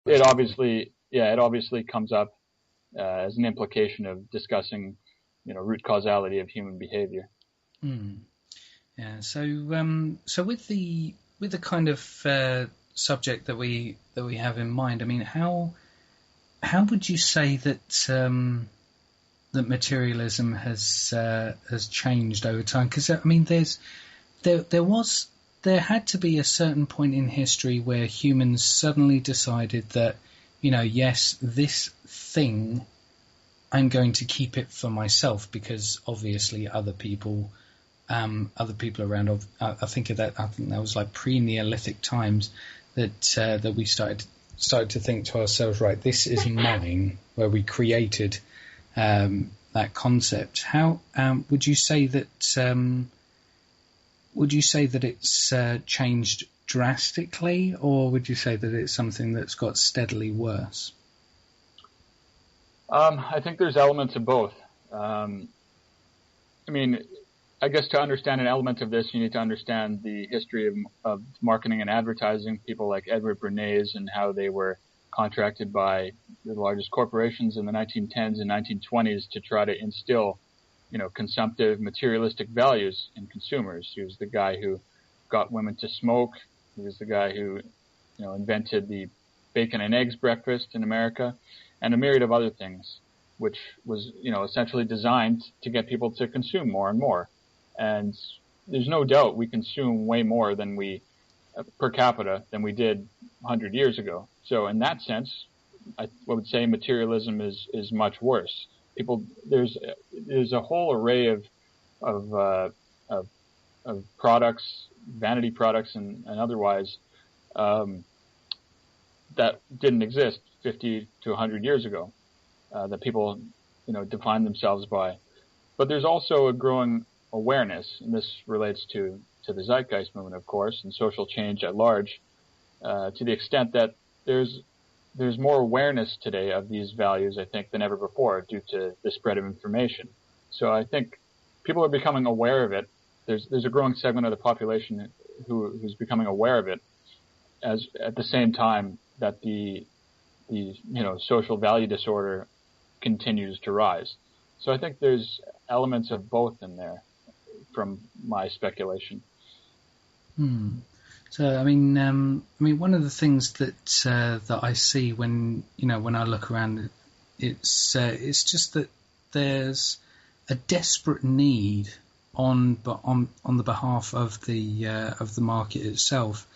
it obviously comes up as an implication of discussing, root causality of human behavior. Yeah. So with the kind of subject that we have in mind, I mean, how would you say that that materialism has changed over time? Because I mean, there had to be a certain point in history where humans suddenly decided that, yes, this thing, I'm going to keep it for myself, because obviously other people around. I think that was like pre-Neolithic times that we started to think to ourselves, right, this is mine, where we created that concept. How would you say that? Would you say that it's changed drastically, or would you say that it's something that's got steadily worse? I think there's elements of both. I mean, I guess to understand an element of this, you need to understand the history of marketing and advertising, people like Edward Bernays and how they were contracted by the largest corporations in the 1910s and 1920s to try to instill, consumptive, materialistic values in consumers. He was the guy who got women to smoke. He was the guy who, invented the bacon and eggs breakfast in America, and a myriad of other things, which was, essentially designed to get people to consume more and more. And there's no doubt we consume way more than per capita than we did 100 years ago. So in that sense, I would say materialism is much worse. There's a whole array of products, vanity products and otherwise, that didn't exist 50 to 100 years ago, that people, defined themselves by. But there's also a growing awareness, and this relates to the Zeitgeist movement, of course, and social change at large, to the extent that there's more awareness today of these values, I think, than ever before due to the spread of information. So I think people are becoming aware of it. There's a growing segment of the population who's becoming aware of it, as at the same time that the social value disorder continues to rise. So I think there's elements of both in there, from my speculation. So I mean, one of the things that I see when I look around, it's just that there's a desperate need on the behalf of the market itself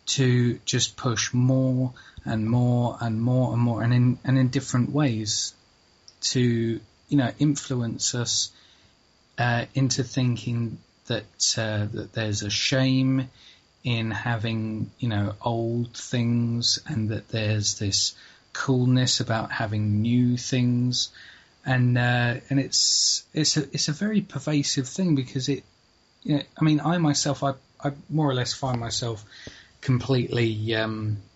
to just push more and more and more and more, and in different ways to influence us into thinking that there's a shame in having old things, and that there's this coolness about having new things, and it's a very pervasive thing, because I myself, I more or less find myself completely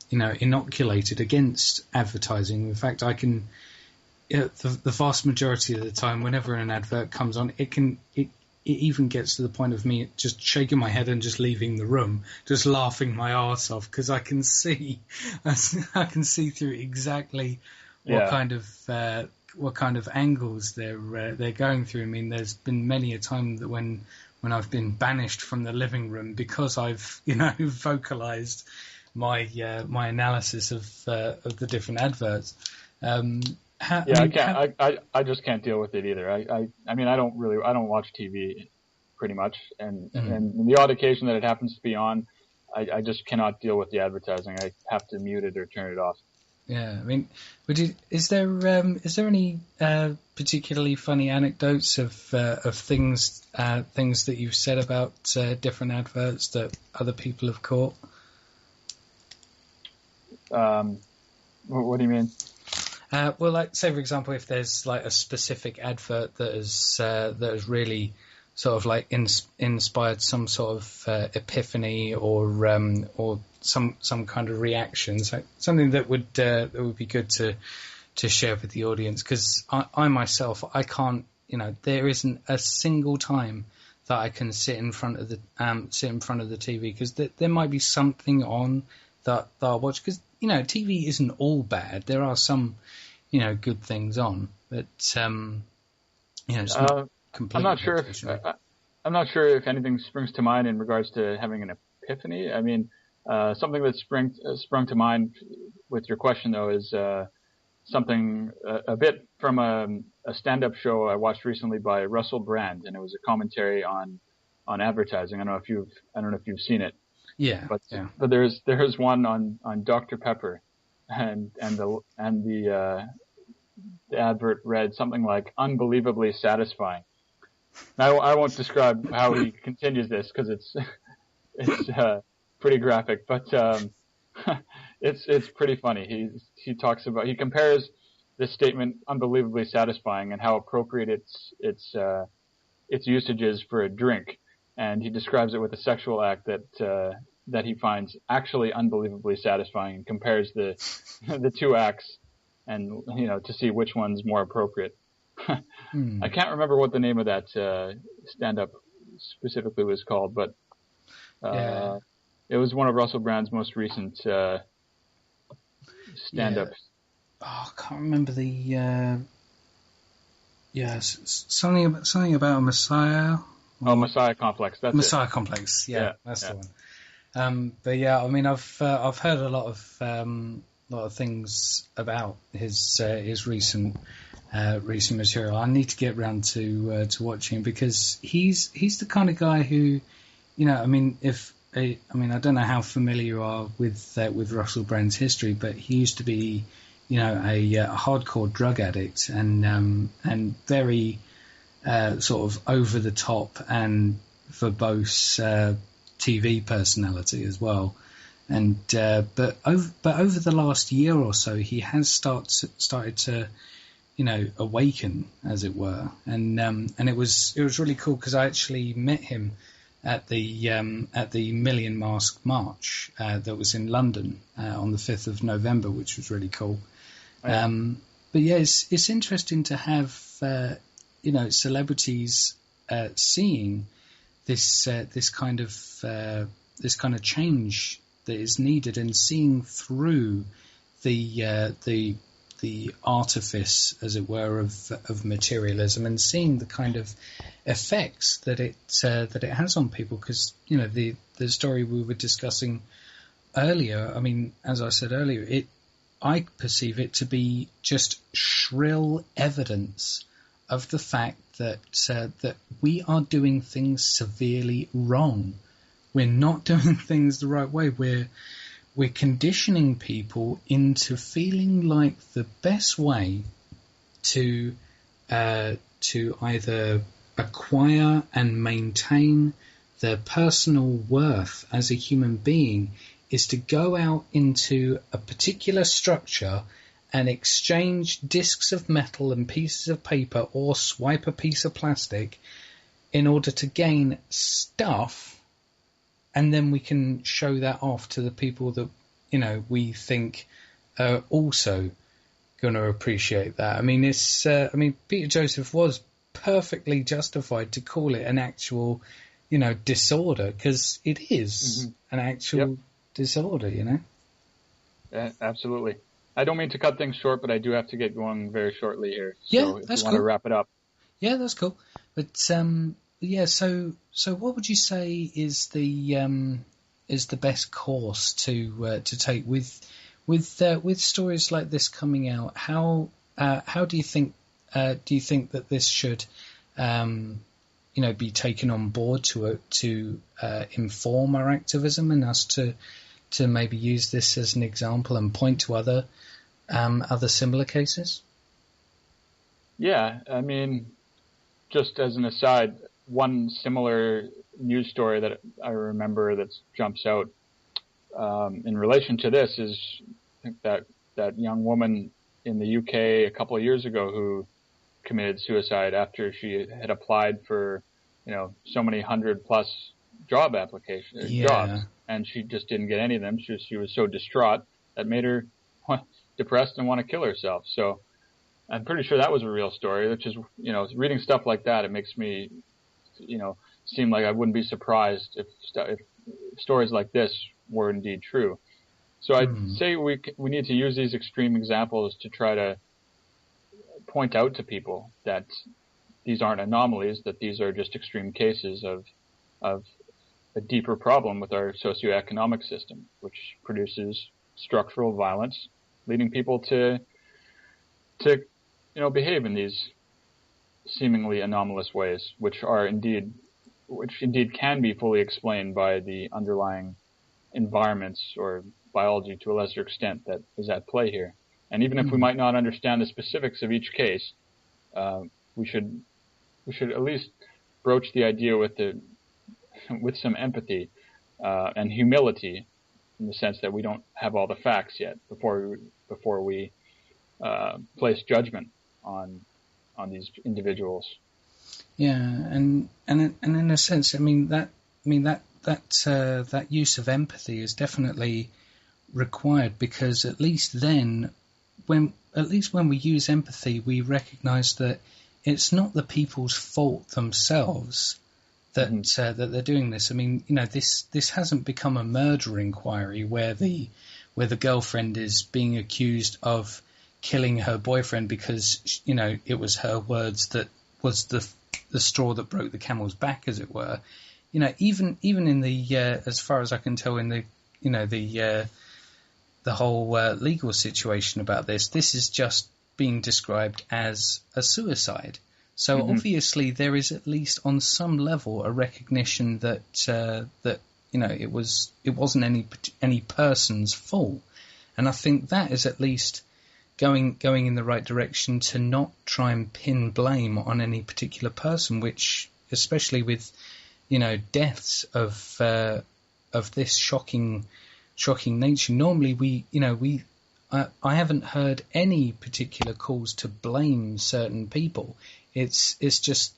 inoculated against advertising. In fact, I can the vast majority of the time, whenever an advert comes on, it even gets to the point of me just shaking my head and just leaving the room, just laughing my arse off, because I can see through exactly what kind of angles they're going through. I mean, there's been many a time that when I've been banished from the living room because I've vocalized my analysis of the different adverts. I just can't deal with it either. I mean, I don't watch TV pretty much, and the odd occasion that it happens to be on, I just cannot deal with the advertising. I have to mute it or turn it off. Yeah, I mean, is there any particularly funny anecdotes of things that you've said about different adverts that other people have caught? What do you mean? Well, like, say for example, if there's like a specific advert that has really sort of like inspired some sort of epiphany or some kind of reaction, so something that would be good to share with the audience. Because I myself, I can't, there isn't a single time that I can sit in front of the TV, because there might be something on that I'll watch, because TV isn't all bad. There are some, good things on, but it's not completely. I'm not sure if anything springs to mind in regards to having an epiphany. I mean, something that sprung to mind with your question though is something a bit from a stand-up show I watched recently by Russell Brand, and it was a commentary on advertising. I don't know if you've seen it. Yeah. But there's one on Dr. Pepper, and the advert read something like "unbelievably satisfying." Now I won't describe how he continues this because it's pretty graphic, but it's pretty funny. He compares this statement "unbelievably satisfying" and how appropriate its usage is for a drink, and he describes it with a sexual act that he finds actually unbelievably satisfying, and compares the two acts, and to see which one's more appropriate. I can't remember what the name of that stand-up specifically was called, but it was one of Russell Brand's most recent stand-ups. Oh, I can't remember the. Something about a Messiah. Messiah Complex. That's Messiah Complex. Yeah, that's the one. But yeah, I mean, I've heard a lot of things about his recent material. I need to get around to watching, because he's the kind of guy who, I don't know how familiar you are with Russell Brand's history, but he used to be, a hardcore drug addict and very sort of over the top and verbose TV personality as well. And but over the last year or so, he has started to awaken, as it were, and it was really cool because I actually met him at the Million Mask March that was in London on the 5th of November, which was really cool. But yeah, it's interesting to have celebrities seeing this kind of change that is needed, and seeing through the artifice, as it were, of materialism, and seeing the kind of effects that it has on people. Because the story we were discussing earlier, I mean, as I said earlier, I perceive it to be just shrill evidence of the fact that we are doing things severely wrong. We're not doing things the right way. We're conditioning people into feeling like the best way to either acquire and maintain their personal worth as a human being is to go out into a particular structure and exchange discs of metal and pieces of paper, or swipe a piece of plastic, in order to gain stuff, and then we can show that off to the people that we think are also going to appreciate that. I mean, Peter Joseph was perfectly justified to call it an actual disorder, because it is an actual disorder. Yeah, absolutely. I don't mean to cut things short, but I do have to get going very shortly here. Yeah, so that's cool. Want to wrap it up? Yeah, that's cool. But so what would you say is the best course to take with stories like this coming out? How do you think that this should be taken on board to inform our activism, and us to maybe use this as an example and point to other similar cases? Yeah, I mean, just as an aside, one similar news story that I remember that jumps out in relation to this is, I think that young woman in the UK a couple of years ago who committed suicide after she had applied for so many 100+ job applications, jobs, and she just didn't get any of them. She was so distraught that made her depressed and want to kill herself. So I'm pretty sure that was a real story, which is, reading stuff like that, it makes me, seem like I wouldn't be surprised if stories like this were indeed true. So I'd say we need to use these extreme examples to try to point out to people that these aren't anomalies, that these are just extreme cases of a deeper problem with our socioeconomic system, which produces structural violence, leading people to behave in these seemingly anomalous ways, which indeed can be fully explained by the underlying environments or biology to a lesser extent that is at play here. And even if we might not understand the specifics of each case, we should at least broach the idea with some empathy and humility, in the sense that we don't have all the facts yet before we place judgment on these individuals. Yeah, and in a sense, that use of empathy is definitely required, because at least then, when we use empathy, we recognise that it's not the people's fault themselves that that they're doing this. This hasn't become a murder inquiry where the girlfriend is being accused of killing her boyfriend because it was her words that was the straw that broke the camel's back, as it were. Even in the as far as I can tell, in the whole legal situation about this is just being described as a suicide. So obviously there is, at least on some level, a recognition that it wasn't any person's fault, and I think that is at least going in the right direction, to not try and pin blame on any particular person, which, especially with deaths of this shocking nature, normally I haven't heard any particular calls to blame certain people. It's just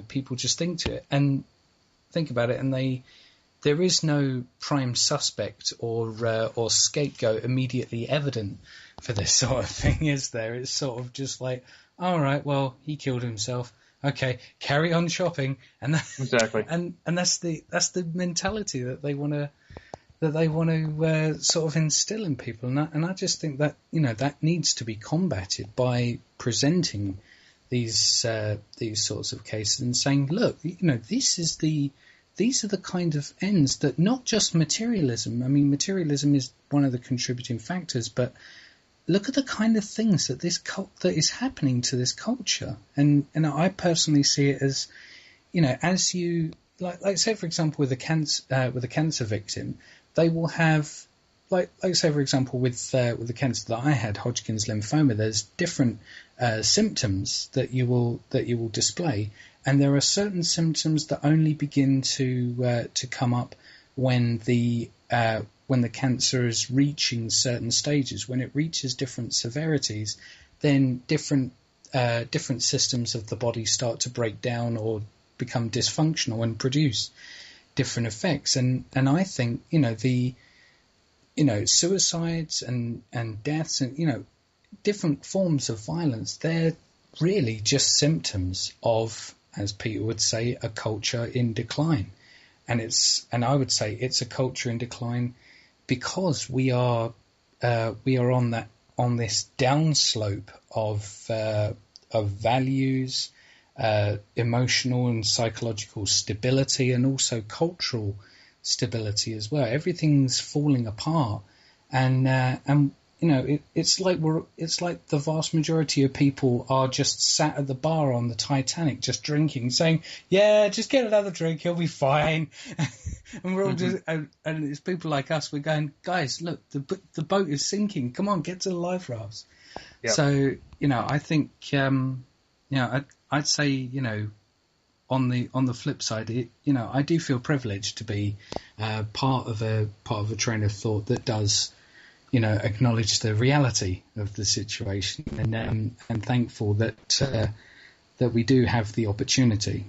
people just think about it, and there is no prime suspect or scapegoat immediately evident for this sort of thing, is there? It's sort of just like, all right, well, he killed himself. Okay, carry on shopping, and exactly, and that's the mentality that they want to sort of instill in people, and I just think that that needs to be combated by presenting these sorts of cases and saying, look, these are the kind of ends that, not just materialism. Materialism is one of the contributing factors, but look at the kind of things that that is happening to this culture, and I personally see it as, as you like say, for example, with a cancer victim, they will have, like say, for example, with the cancer that I had, Hodgkin's lymphoma, there's different symptoms that you will display, and there are certain symptoms that only begin to come up when the cancer is reaching certain stages. When it reaches different severities, then different systems of the body start to break down or become dysfunctional and produce different effects. And I think suicides and deaths and different forms of violence, they're really just symptoms of, as Peter would say, a culture in decline. And I would say it's a culture in decline because we are on this downslope of values, emotional and psychological stability, and also cultural stability as well. Everything's falling apart, and it's like the vast majority of people are just sat at the bar on the Titanic, just drinking, saying, "Yeah, just get another drink, he'll be fine." And we're all just, and it's people like us. We're going, "Guys, look, the boat is sinking. Come on, get to the life rafts." Yep. So I think I'd say on the flip side, I do feel privileged to be part of a train of thought that does acknowledge the reality of the situation, and thankful that we do have the opportunity,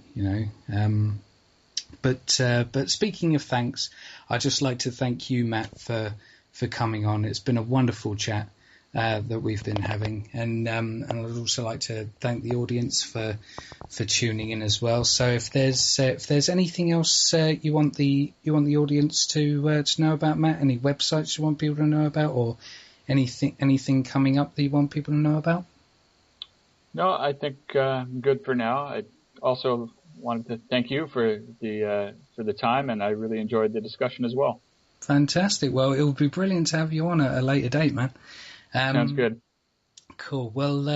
But speaking of thanks, I'd just like to thank you, Matt, for coming on. It's been a wonderful chat. that we've been having, and I'd also like to thank the audience for tuning in as well. So if there's anything else you want the audience to know about, Matt, any websites you want people to know about, or anything coming up that you want people to know about? No, I think I'm good for now. I also wanted to thank you for the time, and I really enjoyed the discussion as well. Fantastic. Well, it would be brilliant to have you on at a later date, man. Sounds good. Cool. Well,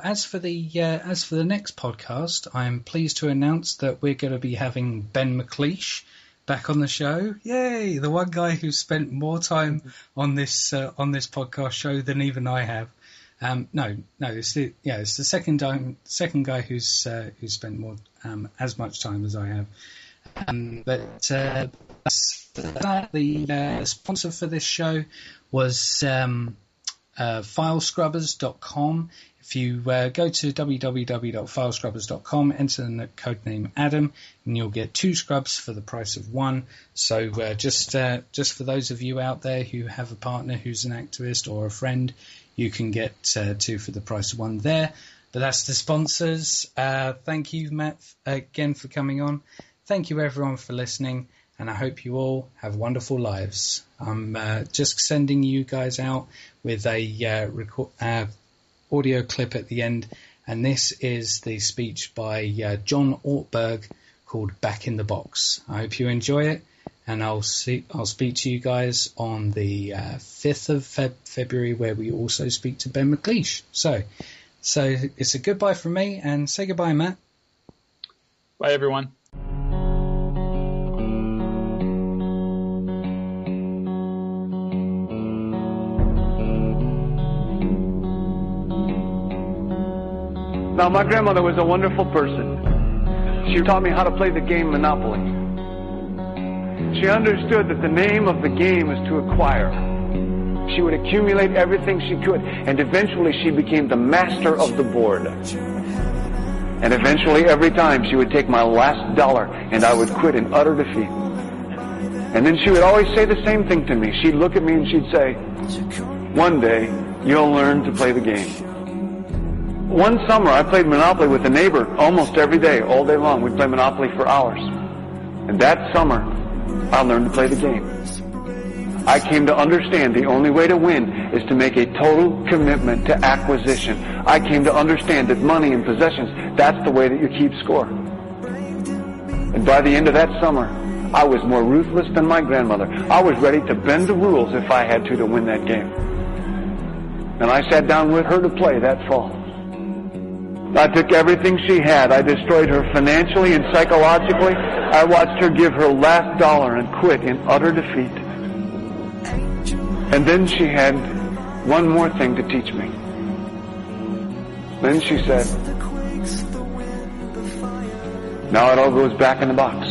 as for the next podcast, I'm pleased to announce that we're going to be having Ben McLeish back on the show. Yay! The one guy who spent more time on this podcast show than even I have. No, it's the second guy who's spent more as much time as I have. But the sponsor for this show was filescrubbers.com. If you go to www.filescrubbers.com, enter the code name Adam, and you'll get 2 scrubs for the price of 1. So just for those of you out there who have a partner who's an activist or a friend, you can get 2 for the price of 1 there. But that's the sponsors. Thank you, Matt, again for coming on. Thank you, everyone, for listening, and I hope you all have wonderful lives. I'm just sending you guys out with a audio clip at the end, and this is the speech by John Ortberg called Back in the Box. I hope you enjoy it, and I'll speak to you guys on the 5th of February, where we also speak to Ben McLeish. So it's a goodbye from me, and say goodbye, Matt. Bye, everyone. Now, my grandmother was a wonderful person. She taught me how to play the game Monopoly. She understood that the name of the game is to acquire. She would accumulate everything she could, and eventually she became the master of the board. And eventually, every time, she would take my last dollar, and I would quit in utter defeat. And then she would always say the same thing to me. She'd look at me and she'd say, "One day, you'll learn to play the game." One summer, I played Monopoly with a neighbor almost every day, all day long. We'd play Monopoly for hours. And that summer, I learned to play the game. I came to understand the only way to win is to make a total commitment to acquisition. I came to understand that money and possessions, that's the way that you keep score. And by the end of that summer, I was more ruthless than my grandmother. I was ready to bend the rules if I had to win that game. And I sat down with her to play that fall. I took everything she had. I destroyed her financially and psychologically. I watched her give her last dollar and quit in utter defeat. And then she had one more thing to teach me. Then she said, "Now it all goes back in the box."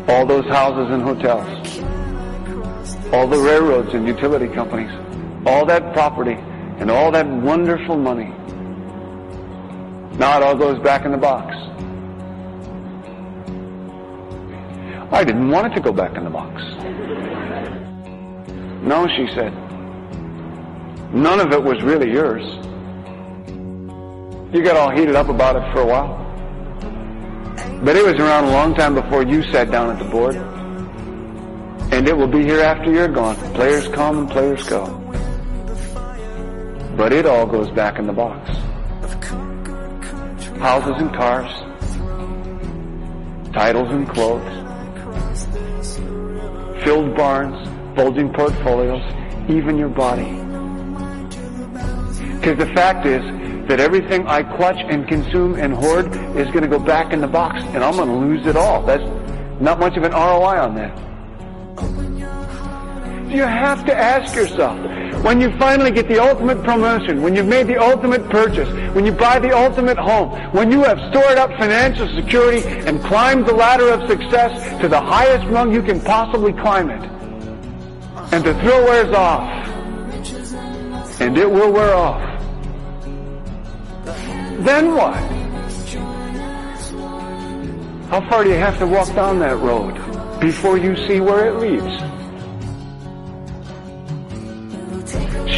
All those houses and hotels, all the railroads and utility companies, all that property and all that wonderful money. Now it all goes back in the box. I didn't want it to go back in the box. "No," she said. "None of it was really yours. You got all heated up about it for a while. But it was around a long time before you sat down at the board. And it will be here after you're gone. Players come and players go. But it all goes back in the box. Houses and cars, titles and clothes, filled barns, bulging portfolios, even your body. Because the fact is that everything I clutch and consume and hoard is going to go back in the box, and I'm going to lose it all. That's not much of an ROI on that. You have to ask yourself, when you finally get the ultimate promotion, when you've made the ultimate purchase, when you buy the ultimate home, when you have stored up financial security and climbed the ladder of success to the highest rung you can possibly climb it, and the thrill wears off, and it will wear off, then what? How far do you have to walk down that road before you see where it leads?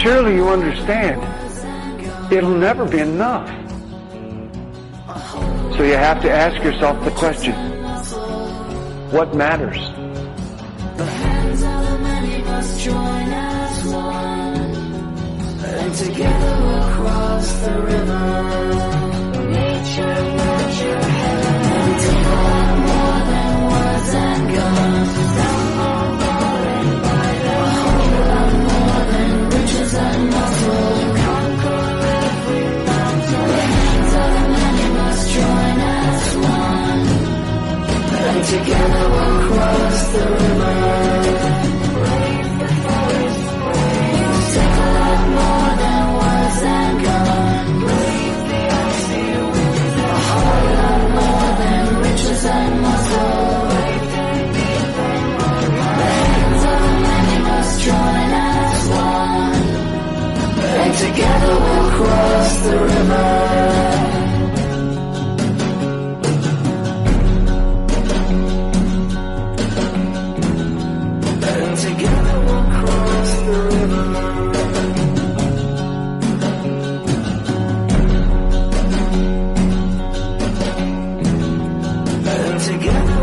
surely you understand, it'll never be enough. So you have to ask yourself the question, what matters? The hands of the many must join as one, and together we'll cross the river. Nature, nurture, heaven, and take a lot more than words and guns. Down more falling by the a whole lot more than riches and muscle. To conquer every mountain. The hands of the many must join as one, and together we'll cross the river. Brave the forest, brave. Take a lot more than words and guns. Brave the icy winds. A whole lot more than riches and muscle. Brave and deep and wide. The hands of the many must join as one, and together we'll cross the river. Together we'll cross the river. And together